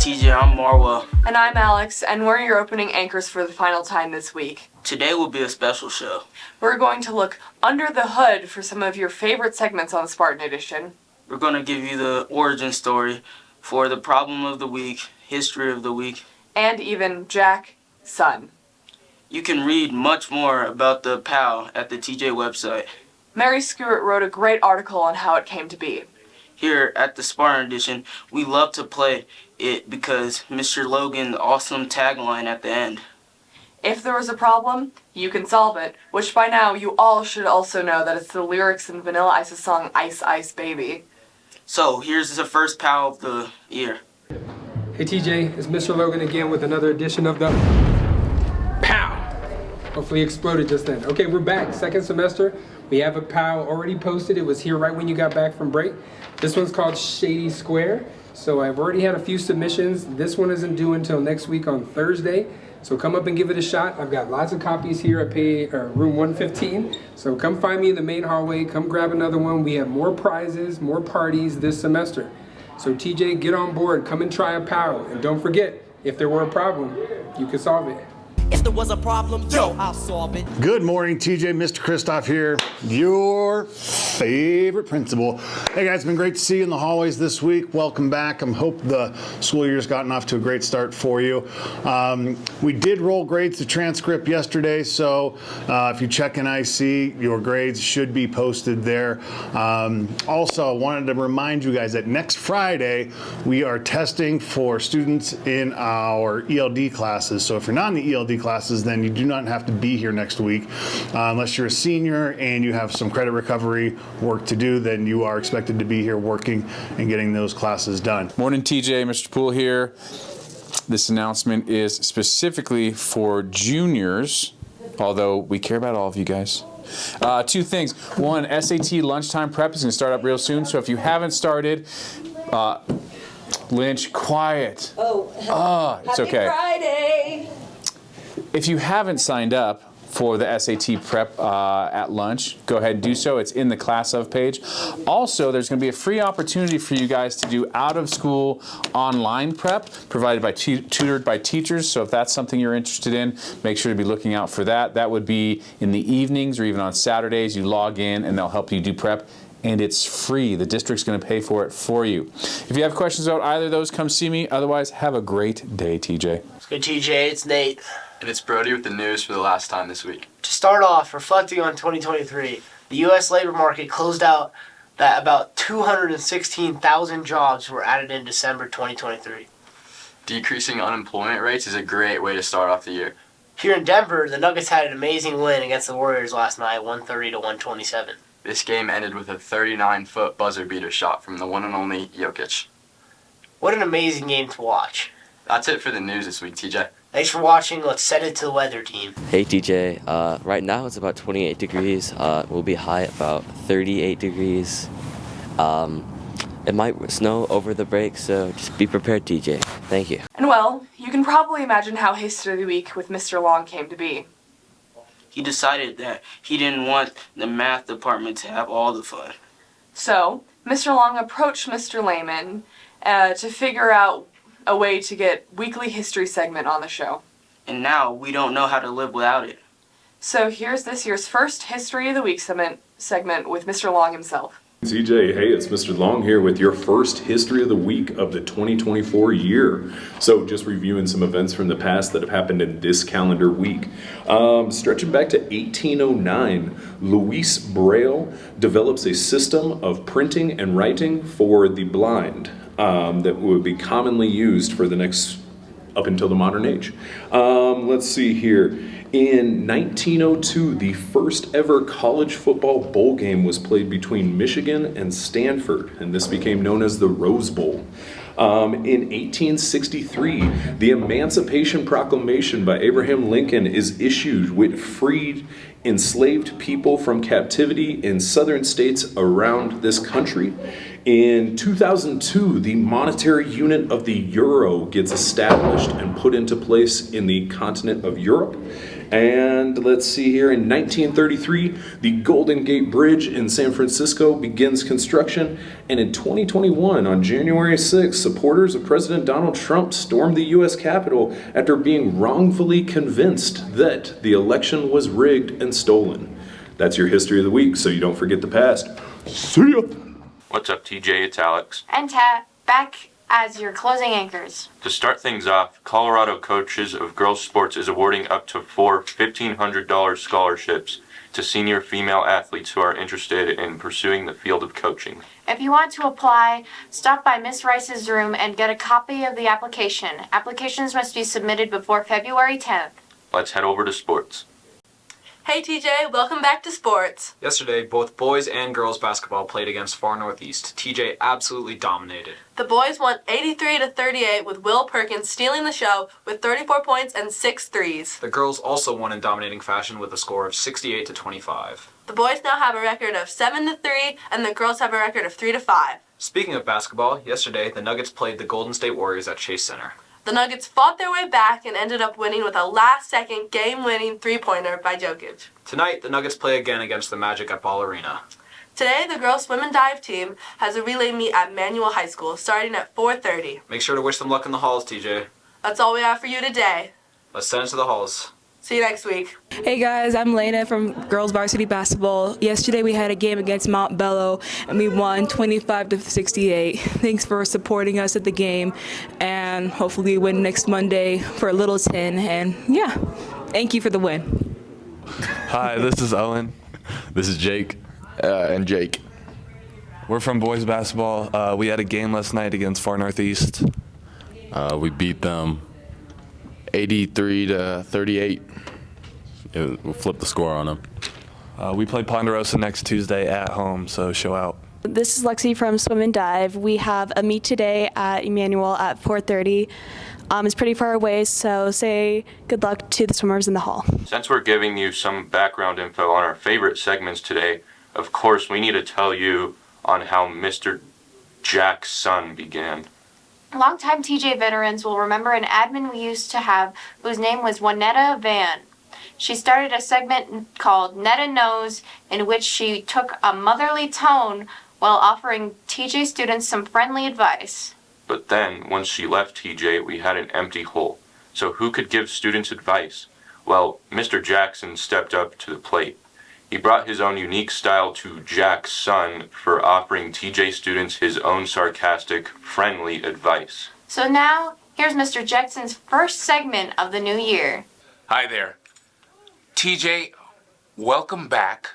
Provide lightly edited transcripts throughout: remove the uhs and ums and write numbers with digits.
TJ, I'm Marwa. And I'm Alex, and we're your opening anchors for the final time this week. Today will be a special show. We're going to look under the hood for some of your favorite segments on the Spartan Edition. We're going to give you the origin story for the problem of the week, history of the week, and even Jack, son. You can read much more about the POW at the TJ website. Mary Stewart wrote a great article on how it came to be. Here at the Spartan Edition, we love to play it because Mr. Logan's awesome tagline at the end. If there was a problem, you can solve it, which by now you all should also know that it's the lyrics in Vanilla Ice's song Ice Ice Baby. So here's the first POW of the year. Hey TJ, it's Mr. Logan again with another edition of the POW. Hopefully exploded just then. Okay, we're back, second semester. We have a POW already posted. It was here right when you got back from break. This one's called Shady Square. So I've already had a few submissions. This one isn't due until next week on Thursday. So come up and give it a shot. I've got lots of copies here at room 115. So come find me in the main hallway. Come grab another one. We have more prizes, more parties this semester. So TJ, get on board. Come and try a POW. And don't forget, if there were a problem, you could solve it. If there was a problem, yo, I'll solve it. Good morning, TJ. Mr. Kristoff here, your favorite principal. Hey guys, it's been great to see you in the hallways this week. Welcome back. I hope the school year's gotten off to a great start for you. We did roll grades to transcript yesterday, so if you check in IC, your grades should be posted there. Also, I wanted to remind you guys that next Friday, we are testing for students in our ELD classes. So if you're not in the ELD classes, then you do not have to be here next week. Unless you're a senior and you have some credit recovery work to do, then you are expected to be here working and getting those classes done. Morning, TJ. Mr. Poole here. This announcement is specifically for juniors, although we care about all of you guys. Two things. One, SAT lunchtime prep is going to start up real soon, so if you haven't started, Lynch, quiet. It's okay. Happy Friday. If you haven't signed up for the SAT prep at lunch, go ahead and do so. It's in the class of page. Also, there's going to be a free opportunity for you guys to do out-of-school online prep provided by tutored by teachers. So if that's something you're interested in, make sure to be looking out for that. That would be in the evenings or even on Saturdays. You log in and they'll help you do prep. And it's free. The district's going to pay for it for you. If you have questions about either of those, come see me. Otherwise, have a great day, TJ. It's good, TJ. It's Nate. And it's Brody with the news for the last time this week. To start off, reflecting on 2023, the U.S. labor market closed out that about 216,000 jobs were added in December 2023. Decreasing unemployment rates is a great way to start off the year. Here in Denver, the Nuggets had an amazing win against the Warriors last night, 130 to 127. This game ended with a 39-foot buzzer beater shot from the one and only Jokic. What an amazing game to watch. That's it for the news this week, TJ. Thanks for watching. Let's send it to the weather team. Hey TJ, right now it's about 28 degrees. We'll be high at about 38 degrees. It might snow over the break, so just be prepared, TJ. Thank you. And well, you can probably imagine how History Week with Mr. Long came to be. He decided that he didn't want the math department to have all the fun. So, Mr. Long approached Mr. Lehman to figure out a way to get weekly history segment on the show. And now we don't know how to live without it. So here's this year's first History of the Week segment with Mr. Long himself. TJ, hey, it's Mr. Long here with your first History of the Week of the 2024 year. So just reviewing some events from the past that have happened in this calendar week. Stretching back to 1809, Louis Braille develops a system of printing and writing for the blind that would be commonly used for the next, up until the modern age. Let's see here. In 1902, the first ever college football bowl game was played between Michigan and Stanford, and this became known as the Rose Bowl. In 1863, the Emancipation Proclamation by Abraham Lincoln is issued, which freed enslaved people from captivity in southern states around this country. In 2002, the monetary unit of the euro gets established and put into place in the continent of Europe. And let's see here, in 1933, the Golden Gate Bridge in San Francisco begins construction. And in 2021, on January 6th, supporters of President Donald Trump stormed the U.S. Capitol after being wrongfully convinced that the election was rigged and stolen. That's your history of the week, so you don't forget the past. See ya! What's up, TJ? It's Alex. And Tat, back as your closing anchors. To start things off, Colorado Coaches of Girls Sports is awarding up to 4 $1,500 scholarships to senior female athletes who are interested in pursuing the field of coaching. If you want to apply, stop by Miss Rice's room and get a copy of the application. Applications must be submitted before February 10th. Let's head over to sports. Hey TJ, welcome back to sports. Yesterday, both boys and girls basketball played against Far Northeast. TJ absolutely dominated. The boys won 83-38 with Will Perkins stealing the show with 34 points and 6 threes. The girls also won in dominating fashion with a score of 68-25. The boys now have a record of 7-3 and the girls have a record of 3-5. Speaking of basketball, yesterday the Nuggets played the Golden State Warriors at Chase Center. The Nuggets fought their way back and ended up winning with a last-second game-winning three-pointer by Jokic. Tonight, the Nuggets play again against the Magic at Ball Arena. Today, the girls swim and dive team has a relay meet at Manual High School starting at 4:30. Make sure to wish them luck in the halls, TJ. That's all we have for you today. Let's send it to the halls. See you next week. Hey guys, I'm Lena from Girls Varsity Basketball. Yesterday we had a game against Mount Bello and we won 25-68. Thanks for supporting us at the game and hopefully we win next Monday for Littleton and yeah, thank you for the win. Hi, this is Owen. This is Jake. And Jake. We're from boys basketball. We had a game last night against Far Northeast. We beat them 83-38. We flipped the score on them. We play Ponderosa next Tuesday at home, so show out. This is Lexi from Swim and Dive. We have a meet today at Emmanuel at 4:30. It's pretty far away, so say good luck to the swimmers in the hall. Since we're giving you some background info on our favorite segments today, of course we need to tell you on how Mr. Jack's son began. Longtime TJ veterans will remember an admin we used to have whose name was Juanetta Van. She started a segment called Netta Knows, in which she took a motherly tone while offering TJ students some friendly advice. But then, once she left TJ, we had an empty hole. So who could give students advice? Well, Mr. Jackson stepped up to the plate. He brought his own unique style to Jack's son for offering TJ students his own sarcastic, friendly advice. So now, here's Mr. Jackson's first segment of the new year. Hi there. TJ, welcome back.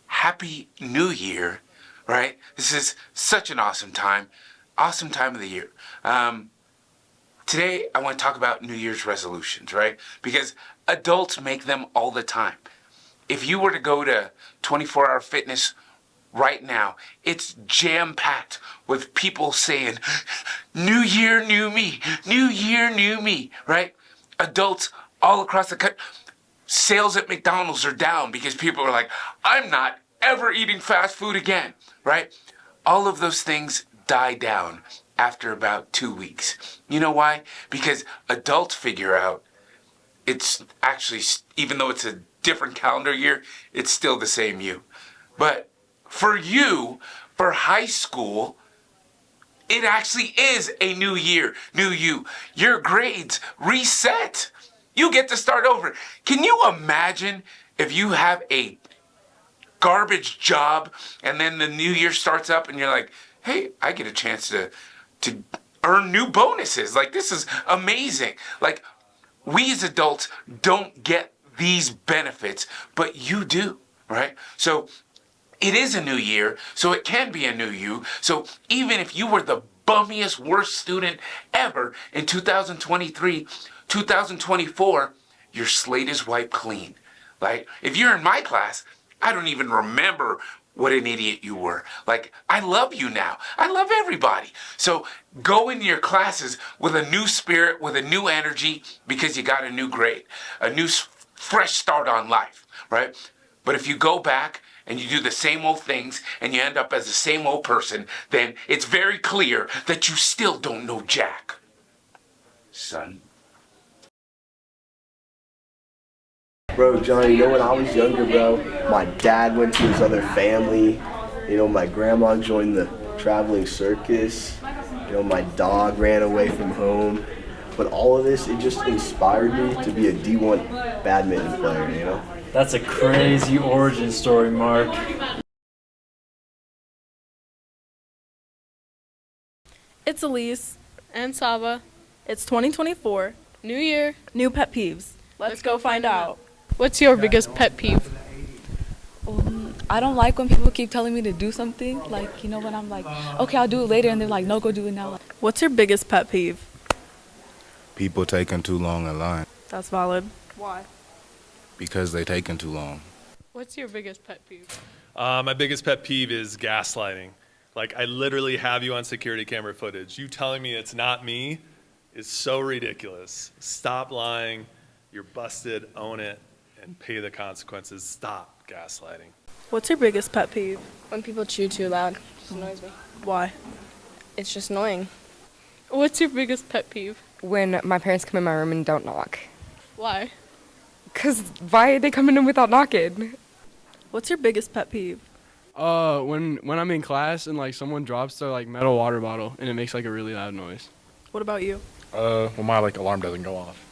Happy New Year, right? This is such an awesome time of the year. Today, I want to talk about New Year's resolutions, right? Because adults make them all the time. If you were to go to 24-Hour Fitness right now, it's jam-packed with people saying, New Year, new me, New Year, new me, right? Adults all across the country. Sales at McDonald's are down because people are like, I'm not ever eating fast food again, right? All of those things die down after about 2 weeks. You know why? Because adults figure out it's actually, even though it's a different calendar year, it's still the same you. But for you, for high school, it actually is a new year, new you. Your grades reset. You get to start over. Can you imagine if you have a garbage job and then the new year starts up and you're like, hey, I get a chance to earn new bonuses. Like, this is amazing. Like, we as adults don't get these benefits, but you do, right? So it is a new year, so it can be a new you. So even if you were the bummiest, worst student ever in 2023, 2024, your slate is wiped clean. Like, if you're in my class, I don't even remember what an idiot you were. Like, I love you now. I love everybody. So go into your classes with a new spirit, with a new energy, because you got a new grade, a new fresh start on life, right? But if you go back and you do the same old things and you end up as the same old person, then it's very clear that you still don't know Jack. Son. Bro, Johnny, you know when I was younger, bro, my dad went to his other family. You know, my grandma joined the traveling circus. You know, my dog ran away from home. But all of this, it just inspired me to be a D1 badminton player, you know? That's a crazy origin story, Mark. It's Elise. And Saba. It's 2024. New year. New pet peeves. Let's go find out. What's your biggest pet peeve? I don't like when people keep telling me to do something. Like, you know, when I'm like, okay, I'll do it later, and they're like, no, go do it now. What's your biggest pet peeve? People taking too long in line That's valid. Why? because they taking too long. What's your biggest pet peeve? My biggest pet peeve is gaslighting. Like, I literally have you on security camera footage. You telling me it's not me is so ridiculous. Stop lying. You're busted. Own it and pay the consequences. Stop gaslighting. What's your biggest pet peeve? When people chew too loud. It just annoys me. Why? It's just annoying. What's your biggest pet peeve? When my parents come in my room and don't knock. Why? Because why are they coming in without knocking? What's your biggest pet peeve? When I'm in class and like someone drops their like metal water bottle and it makes like a really loud noise. What about you? When my like alarm doesn't go off.